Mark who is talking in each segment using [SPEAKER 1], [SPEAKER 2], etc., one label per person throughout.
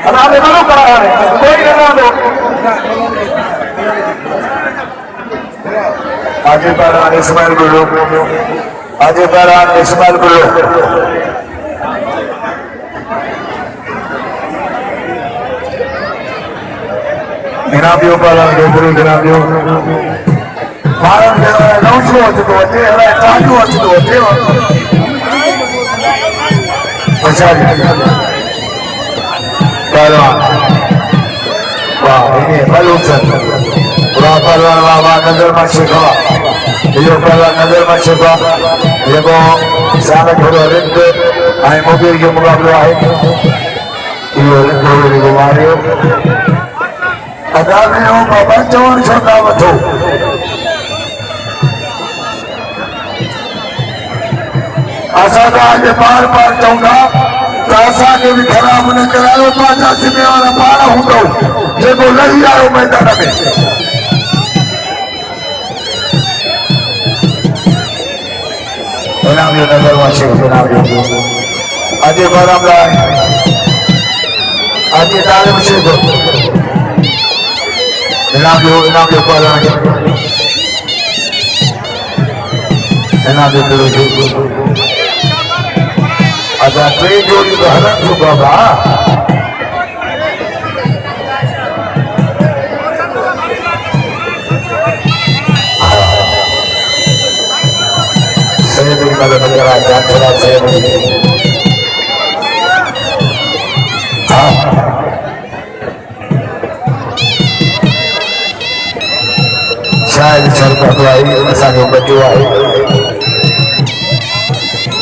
[SPEAKER 1] अरे करो करा कोई लगा दो आगे पहलवान इस्माइल गुरु आगे पहलवान इस्माइल गुरु गिनाबियो पहलवान के गुरु गिनाबियो भारत के लौचो होते होते हमारे चालू होते अच्छा पहलवान वाह ini balusan वाह पहलवान वाह नजर में शिखा ये पहलवान नजर में शिखा ये को सारा थोड़ा रिंग आई मोबाइल के मुकाबला है ये रिंग को मारियो अदा में हो बाबा चोर छोटा बतो आशा का आज बार चाहूंगा आशा के भी खराब न करायो 85 में और 12 हूं जो को लगी आयो मैदान में इनाम यो नजर वाशिक इनाम यो अजय बाराम लाए अजय तालिम शेख इनाम यो पाला इनाम यो ada ट्रेन जोड़ी तो हलन तो बाबा saya dari mana negara jangan saya saya dicerita tuai masanya berjuai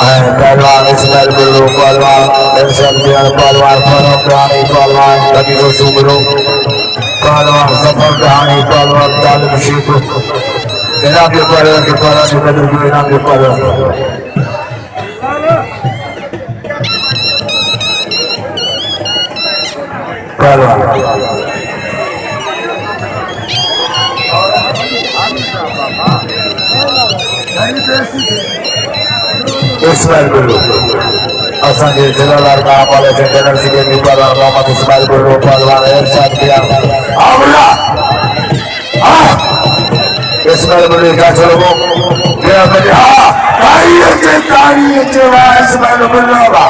[SPEAKER 1] पहलवान इस्माइल गुरु पहलवान दर्शन बिहार पहलवान फरम कहानी पहलवान लगी को सुमरो पहलवान सफर कहानी पहलवान तालिम शेख इनाम के पहलवान के पहलवान के बदल के इनाम के पहलवान इस्माइल गुरु असांजे जिलालाल गांव वाले जनरल सेक्रेटरी पहलवान मोहम्मद इस्माइल गुरु पहलवान इरशाद किया आमला इस्माइल गुरु का चलो ये अपने तारीख के वाह इस्माइल गुरु बा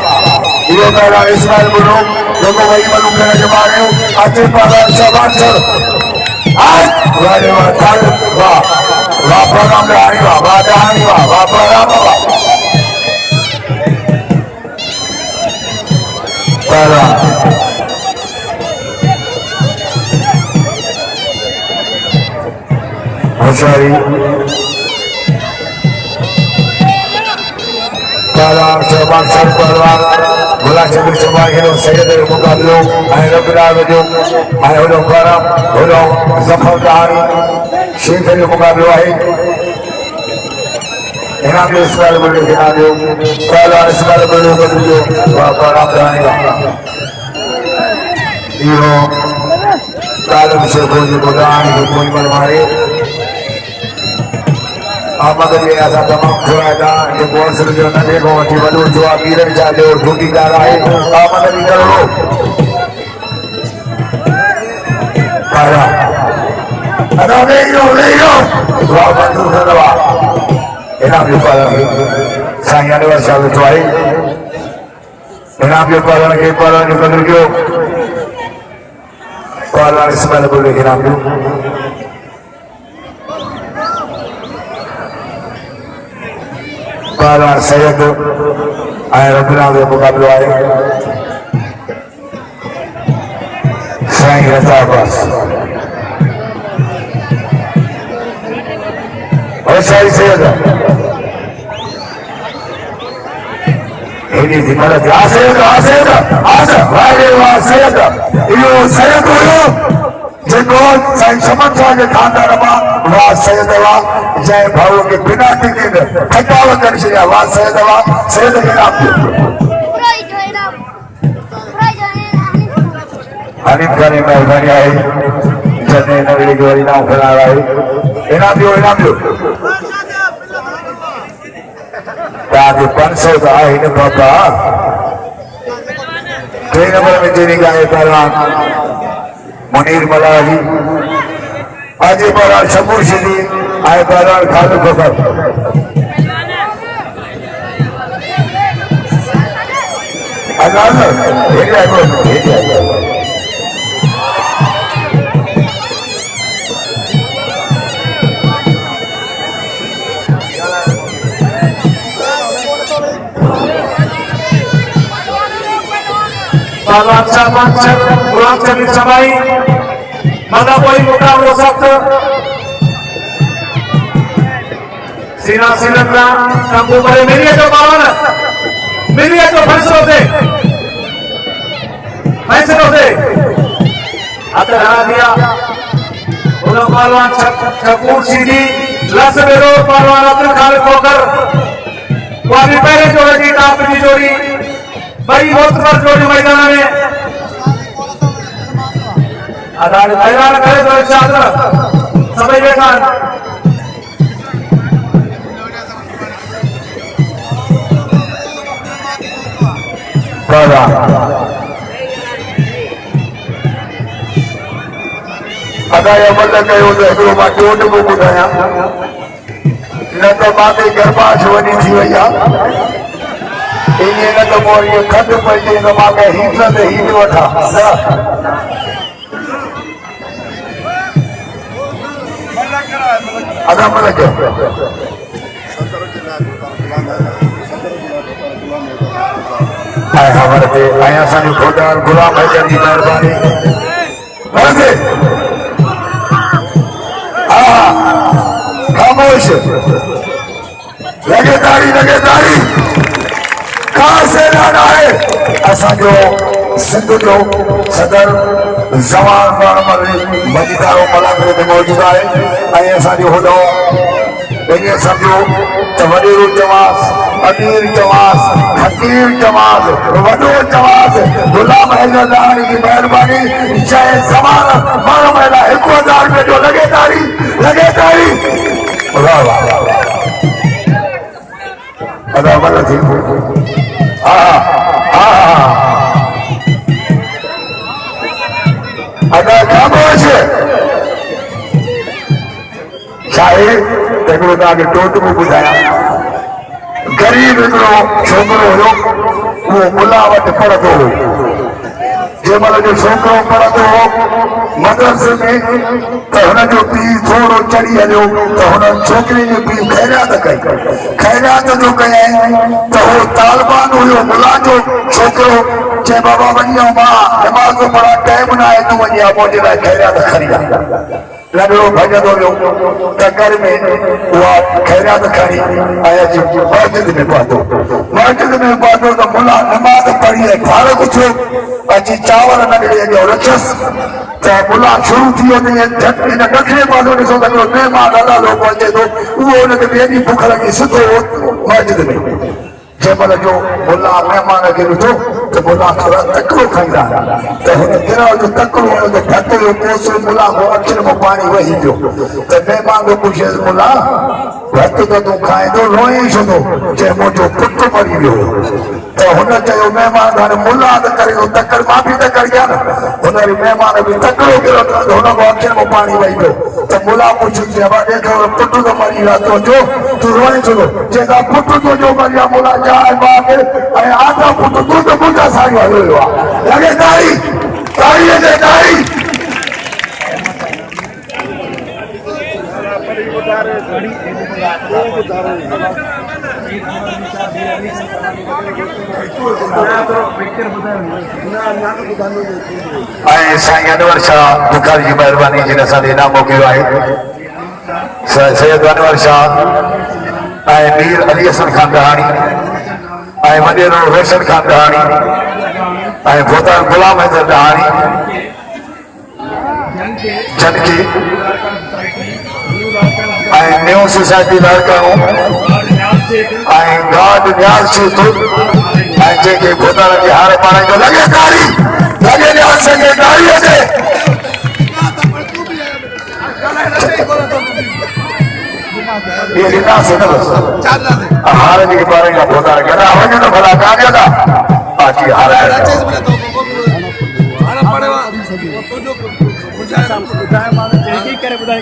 [SPEAKER 1] ये मेरा इस्माइल गुरु लोगों वही मालूम करने के बारे में आते पहलवान शबान सर आज वाले वाह वाह वाह प्रोग्राम में आनी वाह वाह प्रोग्राम वाह होशियारी पहलवान शहबान सर पहलवान गुलाब चंद्र शर्मा के सैयद मुकाबलो आए रबिला वजो आए होलो करम होलो जफर कहानी शेख के मुकाबलो है इनाम के इस्माइल गुरु के नाम दो पहलवान इस्माइल गुरु को दो वाह कहानी यो तालिम शेख को कहानी कोई मन मारे मगर ये ऐसा तमाम थोड़ा था जो कौन से जो न देखो कि वो जो अमीर चाहे और ढूंढी जा रहा है मगर इधर हो पारा अरे नहीं हो दुआ मंजूर करवा इनाम के पालन सांयाने वर्षा में तो आई इनाम के पालन के बदल क्यों पालन इस्माइल बोले इनाम क्यों पहलवान सैयद आए रबिला के मुकाबले आए साईं रजा अब्बास और Sai Syed ini di mana seyed यो सैयद हुयो जिनको साईं समझा के खानदान मां वाह सैयद वाह जय भाव के बिना टिके खटाव कर छया वाह सैयद के नाम हनीफ खानी मेहरबानी आई जने नगरी के इनाम खिला रहा है इनाम दो ताकि 500 का है न पापा 3 नंबर में जीनी गाए पहलवान मुनीर मलाही। आज पहलवान शबूर शिदी आए पहलवान खालू खबर।
[SPEAKER 2] पहलवान गुलाम चंद समाई मदा कोई मुकाबलो सख्त सीना श्रीलंका तंबू पर मिलिए तो पहलवान मिलिए तो फैसलों से हाथ हरा दिया पहलवान शबूर सीधी लस बेरो पहलवान अब्दुल खालिक होकर वो अभी पहले जोड़ी जीत आपकी जोड़ी बड़ी बहुत बार जोड़ी मैदान में अदालत मैदान करे तो चादर समय देखा
[SPEAKER 1] अदाया मतलब कयो तो हिकिड़ो मां टियों टुको ॿुधायां न त माते गर्भाश वॾी थी वई आहे इन्हीअ न त पोइ इहो खंडु पइजे त मां कंहिं हीट ते हीट वठां अदा मलक ऐं ख़बर ते ऐं असांजो खोटार गुलाम हैदर जी महिरबानी खामोश लगे ताड़ी ख़ासि ऐलान आहे असांजो सिंध जो सदर जवान मजीदारो मलाकरे में मौजूद आहे ऐं असांजो होॾो ईअं सम्झो त वॾेरो चवास अमीर चवास फकीर चवास वॾो चवास गुलाम हैदर लाणी जी महिरबानी जंहिं ज़मान माण्हू महिला 1000 रुपए जो लगे ताड़ी वाह वाह अदा भला थी अदा खामोश शायद हिकिड़ो तव्हांखे टोटको ॿुधायां गरीब हिकिड़ो छोकिरो हुयो उहो मुला वटि पढ़ंदो हो जंहिं महिल जो छोकिरो पढ़ंदो हो मदरसे में त हुनजो पीउ थोरो चढ़ी हलियो त हुन छोकिरे जो पीउ ख़ैरियात जो कयईं त उहो तालिबान हुयो मुला जो छोकिरो चए बाबा वञी मां नमाज़ पढ़ा टाइम न आहे तूं वञी मुंहिंजे लाइ ख़ैरियात खणी आ लॻड़ो भॼंदो वियो त घर में उहा ख़ैरियात खणी ऐं अची मस्जिद में पहुतो त मुला नमाज़ पढ़ी ऐं फारग थियो अची चांवर नंढड़े जो रखियसि त मुला शुरू थी वियो झटि हिन ॾखिणे पासो ॾिसो त हिकिड़ो महिमान अलालो पहुचे थो उहो हुनखे ॿिए ॾींहुं बुख लॻी सिधो मस्जिद में जंहिं महिल जो मुला महिमान खे ॾिठो त मुला थोरा तकिड़ो खाईंदा त हुन गिरह जो तकिड़ो हुयो त ढक जो कोसो मुला को अखियुनि में पाणी वही पियो त महिमान खे पुछियसि मुला भतु त तूं खाईंदो रोई छॾो चए मुंहिंजो पुटु मरी वियो त हुन चयो महिमान हाणे मुला त करे तकड़ मां बि तकड़ कयां न हुन वरी महिमान बि तकिड़ो गिरह त हुन को अखियुनि में पाणी वही पियो त मुला पुछियसि चए ॾेखार पुटु त मरी वियो तुंहिंजो तूं रोई छॾो चए पुटु तुंहिंजो मरी वियो मुला ऐं आधा पुट तूं त मुंहिंजा साॻियो हलियो आहे लॻे ताड़ीअ ते ताड़ी ऐं साईं अनवर शाह बुखारी जी महिरबानी जिन असांखे इनामो कयो आहे सैयद अनवर शाह ऐं मीर अली हसन खान दहाणी ऐं वॾेरो रोशन खान दहाणी ऐं गोतार गुलाम हैदर दहाणी जनकी ऐं न्यू सोसाइटी लाड़काणो ऐं गार्ड न्याज़ शेख ऐं जंहिंखे गोतार जे हार पाराईंदो लॻे ताड़ी न्याज़ शेख ताड़ीअ ते ये लिखा से न बस हार जी के बारे में बता रहा है भला कागज बाजी हाराएगा
[SPEAKER 3] ॿुधाए माण्हू जेकी करे ॿुधाए